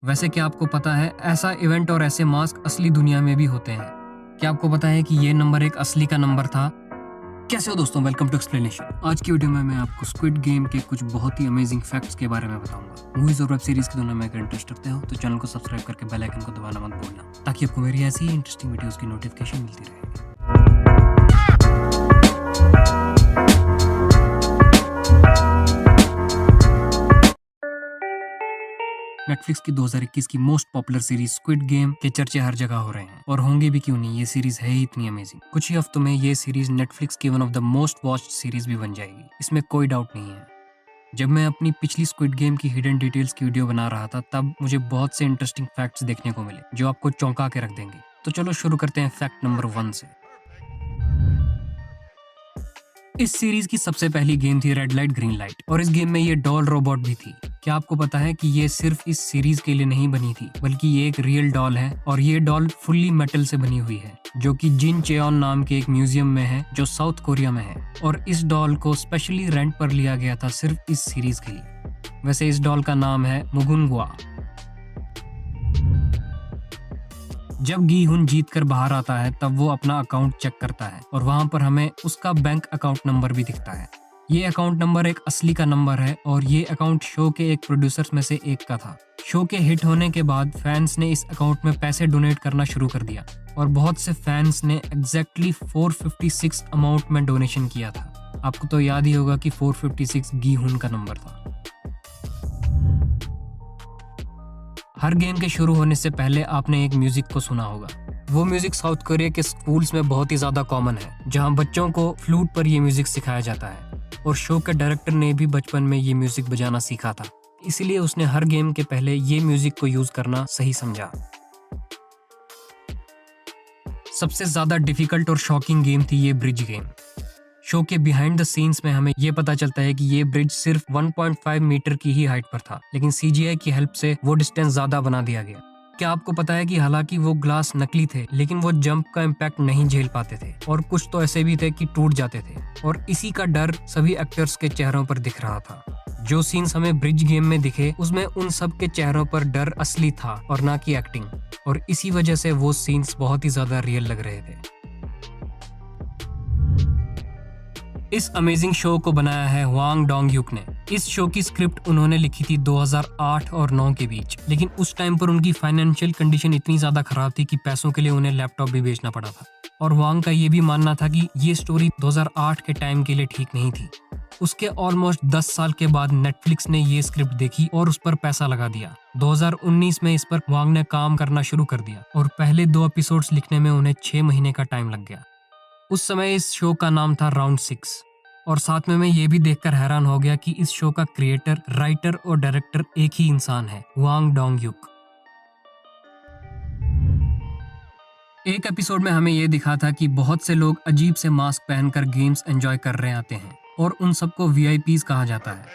वैसे क्या आपको पता है ऐसा इवेंट और ऐसे मास्क असली दुनिया में भी होते हैं? क्या आपको पता है कि ये नंबर एक असली का नंबर था? कैसे हो दोस्तों, वेलकम टू एक्सप्लेनेशन। आज की वीडियो में मैं आपको स्क्विड गेम के कुछ बहुत ही अमेजिंग फैक्ट्स के बारे में बताऊंगा। मूवीज और वेब सीरीज की दुनिया में अगर इंटरेस्ट रखते हो तो चैनल को सब्सक्राइब करके बेल आइकन को दबाना मत भूलना, ताकि आपको मेरी ऐसी ही इंटरेस्टिंग वीडियोस की नोटिफिकेशन मिलती रहेगी। नेटफ्लिक्स की 2021 की most popular series squid game के चर्चे हर जगह हो रहे हैं, और होंगे भी क्यों नहीं, ये सीरीज है ही इतनी अमेजिंग। कुछ ही हफ्तों में ये सीरीज नेटफ्लिक्स की one of the most watched series भी बन जाएगी, इसमें कोई डाउट नहीं है। जब मैं अपनी पिछली स्क्विड गेम की हिडन डिटेल्स की वीडियो बना रहा था, तब मुझे बहुत से इंटरेस्टिंग फैक्ट्स देखने को मिले जो आपको चौंका के रख देंगे। तो चलो शुरू करते हैं फैक्ट नंबर 1 से। इस सीरीज की सबसे पहली गेम थी रेड लाइट ग्रीन लाइट, और इस गेम में ये डॉल रोबोट भी थी। क्या आपको पता है कि ये सिर्फ इस सीरीज के लिए नहीं बनी थी, बल्कि ये एक रियल डॉल है, और ये डॉल फुल्ली मेटल से बनी हुई है, जो कि जिन चेओन नाम के एक म्यूजियम में है जो साउथ कोरिया में है। और इस डॉल को स्पेशली रेंट पर लिया गया था सिर्फ इस सीरीज के लिए। वैसे इस डॉल का नाम है मुगुनगुआ। जब गी हुन जीत कर बाहर आता है, तब वो अपना अकाउंट चेक करता है, और वहां पर हमें उसका बैंक अकाउंट नंबर भी दिखता है। ये अकाउंट नंबर एक असली का नंबर है, और ये अकाउंट शो के एक प्रोड्यूसर्स में से एक का था। शो के हिट होने के बाद फैंस ने इस अकाउंट में पैसे डोनेट करना शुरू कर दिया, और बहुत से फैंस ने एग्जैक्टली 456 अमाउंट में डोनेशन किया था। आपको तो याद ही होगा कि 456 गी हुन का नंबर था। हर गेम के शुरू होने से पहले आपने एक म्यूजिक को सुना होगा। वो म्यूजिक साउथ कोरिया के स्कूल्स में बहुत ही ज्यादा कॉमन है, जहां बच्चों को फ्लूट पर ये म्यूजिक सिखाया जाता है, और शो के डायरेक्टर ने भी बचपन में ये म्यूजिक बजाना सीखा था, इसलिए उसने हर गेम के पहले ये म्यूजिक को यूज करना सही समझा। सबसे ज्यादा डिफिकल्ट और शॉकिंग गेम थी ये ब्रिज गेम। शो के बिहाइंड द सीन्स में हमें ये पता चलता है कि ये ब्रिज सिर्फ 1.5 मीटर की ही हाइट पर था, लेकिन सीजीआई की हेल्प से वो डिस्टेंस ज्यादा बना दिया गया। क्या आपको पता है कि हालांकि वो ग्लास नकली थे, लेकिन वो जंप का इम्पैक्ट नहीं झेल पाते थे, और कुछ तो ऐसे भी थे कि टूट जाते थे, और इसी का डर सभी एक्टर्स के चेहरों पर दिख रहा था। जो सीन्स हमें ब्रिज गेम में दिखे, उसमें उन सब के चेहरों पर डर असली था और ना कि एक्टिंग, और इसी वजह से वो सीन्स बहुत ही ज्यादा रियल लग रहे थे। इस अमेजिंग शो को बनाया है हवांग डोंग-ह्यूक ने। इस शो की स्क्रिप्ट उन्होंने लिखी थी 2008 और 9 के बीच, लेकिन उस टाइम पर उनकी फाइनेंशियल कंडीशन इतनी ज्यादा खराब थी कि पैसों के लिए उन्हें लैपटॉप भी बेचना पड़ा था। और हवांग का ये भी मानना था कि ये स्टोरी 2008 के टाइम के लिए ठीक नहीं थी। उसके ऑलमोस्ट 10 साल के बाद नेटफ्लिक्स ने ये स्क्रिप्ट देखी और उस पर पैसा लगा दिया। 2019 में इस पर हवांग ने काम करना शुरू कर दिया, और पहले 2 एपिसोड्स लिखने में उन्हें 6 महीने का टाइम लग गया। उस समय इस शो का नाम था राउंड 6, और साथ में मैं ये भी देखकर हैरान हो गया कि इस शो का क्रिएटर, राइटर और डायरेक्टर एक ही इंसान है, हवांग डोंग-ह्यूक। एक एपिसोड में हमें ये दिखा था कि बहुत से लोग अजीब से मास्क पहनकर गेम्स एंजॉय कर रहे आते हैं, और उन सबको वीआईपीज कहा जाता है।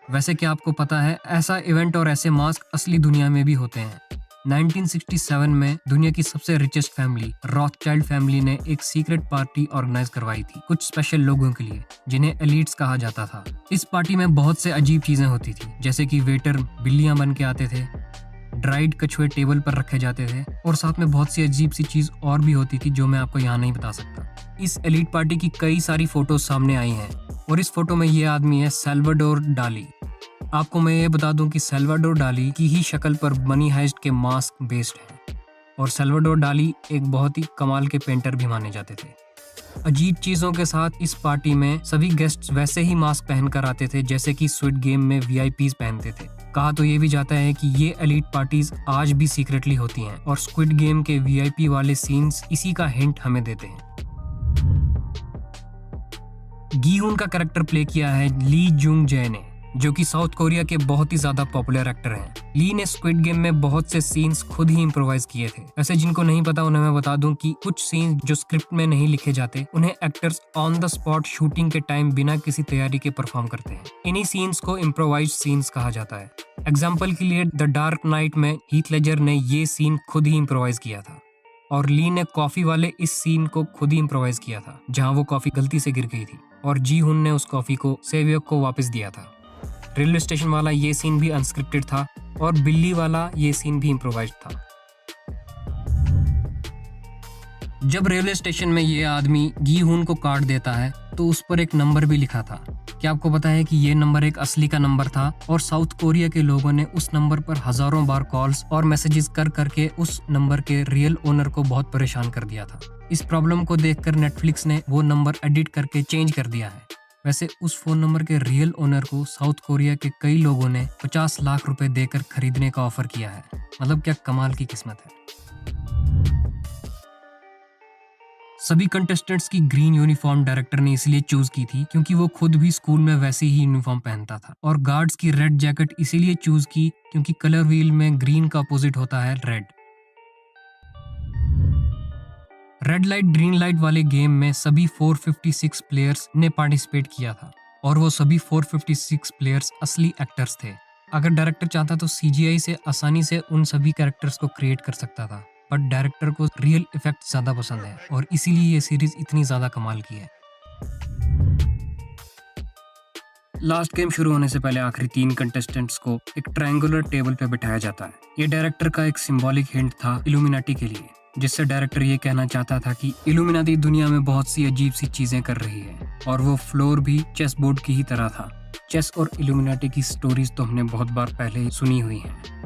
वैसे क्या आपको पता है ऐसा इवेंट और ऐसे मास्क असली दुनिया में भी होते हैं? 1967 में दुनिया की सबसे रिचेस्ट फैमिली रॉथचाइल्ड फैमिली ने एक सीक्रेट पार्टी ऑर्गेनाइज करवाई थी कुछ स्पेशल लोगों के लिए, जिन्हें एलिट्स कहा जाता था। इस पार्टी में बहुत से अजीब चीजें होती थी, जैसे कि वेटर बिल्लियां बन के आते थे, ड्राइड कछुए टेबल पर रखे जाते थे, और साथ में बहुत सी अजीब सी चीज और भी होती थी जो मैं आपको यहाँ नहीं बता सकता। इस एलिट पार्टी की कई सारी फोटोज सामने आई हैं, और इस फोटो में ये आदमी है सैल्वाडोर डाली। आपको मैं ये बता दूं कि सैल्वाडोर डाली की ही शक्ल पर मनी हाइस्ट के मास्क बेस्ड है, और सैल्वाडोर डाली एक बहुत ही कमाल के पेंटर भी माने जाते थे। अजीब चीजों के साथ इस पार्टी में सभी गेस्ट्स वैसे ही मास्क पहनकर आते थे जैसे कि स्क्विड गेम में वीआईपीज पहनते थे। कहा तो ये भी जाता है कि ये एलीट पार्टीज आज भी सीक्रेटली होती हैं, और स्क्विड गेम के वीआईपी वाले सीन्स इसी का हिंट हमें देते हैं। गी हुन का कैरेक्टर प्ले किया है ली जुंग जय ने, जो कि साउथ कोरिया के बहुत ही ज्यादा पॉपुलर एक्टर हैं। ली ने स्क्विड गेम में बहुत से सीन्स खुद ही इम्प्रोवाइज किए थे। वैसे जिनको नहीं पता उन्हें मैं बता दूं कि कुछ सीन्स जो स्क्रिप्ट में नहीं लिखे जाते, उन्हें actors on the spot shooting के टाइम बिना किसी तैयारी के परफॉर्म करते हैं। इन्हीं सीन्स को इम्प्रोवाइज्ड सीन्स कहा जाता है। एग्जाम्पल के लिए द डार्क नाइट में हीथ लेजर ने ये सीन खुद ही इम्प्रोवाइज किया था, और ली ने कॉफी वाले इस सीन को खुद ही इम्प्रोवाइज किया था, जहां वो कॉफी गलती से गिर गई थी, और जी हुन ने उस कॉफी को सेवियक को वापस दिया था। रेलवे स्टेशन वाला ये सीन भी अनस्क्रिप्टेड था और बिल्ली वाला ये सीन भी इम्प्रोवाइज्ड था। जब रेलवे स्टेशन में ये आदमी गी हुन को कार्ड देता है तो उस पर एक नंबर भी लिखा था। क्या आपको पता है कि ये नंबर एक असली का नंबर था और साउथ कोरिया के लोगों ने उस नंबर पर हजारों बार कॉल्स और मैसेजेस कर करके उस नंबर के रियल ओनर को बहुत परेशान कर दिया था। इस प्रॉब्लम को देखकर नेटफ्लिक्स ने वो नंबर एडिट करके चेंज कर दिया है। वैसे उस फोन नंबर के रियल ओनर को साउथ कोरिया के कई लोगों ने 50 लाख रुपए देकर खरीदने का ऑफर किया है। मतलब क्या कमाल की किस्मत है। सभी कंटेस्टेंट्स की ग्रीन यूनिफॉर्म डायरेक्टर ने इसलिए चूज की थी क्योंकि वो खुद भी स्कूल में वैसी ही यूनिफॉर्म पहनता था, और गार्ड्स की रेड जैकेट इसीलिए चूज की क्योंकि कलर व्हील में ग्रीन का अपोजिट होता है red. Red light green light वाले गेम में सभी 456 प्लेयर्स ने पार्टिसिपेट किया था और वो सभी 456 प्लेयर्स असली एक्टर्स थे। अगर डायरेक्टर चाहता तो सीजीआई से आसानी से उन सभी कैरेक्टर्स को क्रिएट कर सकता था, बट डायरेक्टर को रियल इफेक्ट ज्यादा पसंद है और इसीलिए ये सीरीज इतनी ज्यादा कमाल की है। लास्ट गेम शुरू होने से पहले आखिरी 3 कंटेस्टेंट्स को एक ट्रायंगुलर टेबल पे बिठाया जाता है। ये डायरेक्टर का एक सिंबॉलिक हिंट था इल्यूमिनाटी के लिए, जिससे डायरेक्टर ये कहना चाहता था कि इल्यूमिनाटी दुनिया में बहुत सी अजीब सी चीजें कर रही है, और वो फ्लोर भी चेस बोर्ड की ही तरह था। चेस और इल्यूमिनाटी की स्टोरीज तो हमने बहुत बार पहले सुनी हुई हैं।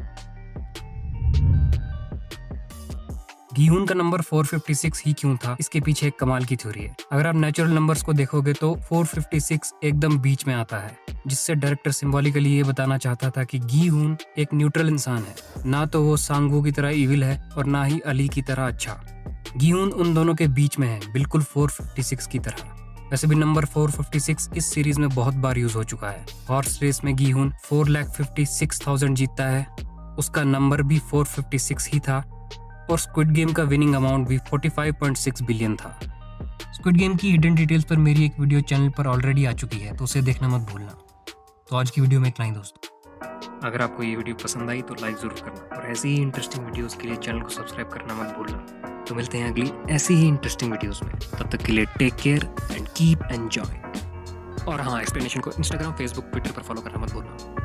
गी हुन का नंबर 456 ही क्यों था, इसके पीछे एक कमाल की थ्योरी है। अगर आप नेचुरल नंबर्स को देखोगे तो 456 एकदम बीच में आता है, जिससे डायरेक्टर सिंबॉलिकली ये बताना चाहता था कि गी हुन एक न्यूट्रल इंसान है, ना तो वो सांगू की तरह इविल है और ना ही अली की तरह अच्छा। गी हुन उन दोनों के बीच में है, बिल्कुल 456 की तरह। वैसे भी नंबर 456 इस सीरीज में बहुत बार यूज हो चुका है। हॉर्स रेस में गी हुन 4,56,000 जीतता है, उसका नंबर भी 456 ही था, और स्क्विड गेम का विनिंग अमाउंट भी 45.6 बिलियन था। स्क्विड गेम की हिडन डिटेल्स पर मेरी एक वीडियो चैनल पर ऑलरेडी आ चुकी है, तो उसे देखना मत भूलना। तो आज की वीडियो में इतना ही दोस्तों। अगर आपको ये वीडियो पसंद आई तो लाइक जरूर करना, और ऐसी ही इंटरेस्टिंग वीडियोस के लिए चैनल को सब्सक्राइब करना मत भूलना। तो मिलते हैं अगली ऐसी ही इंटरेस्टिंग वीडियोस में, तब तक के लिए take care and keep enjoy. और हाँ, एक्सप्लेनेशन को इंस्टाग्राम, फेसबुक, ट्विटर पर फॉलो करना मत भूलना।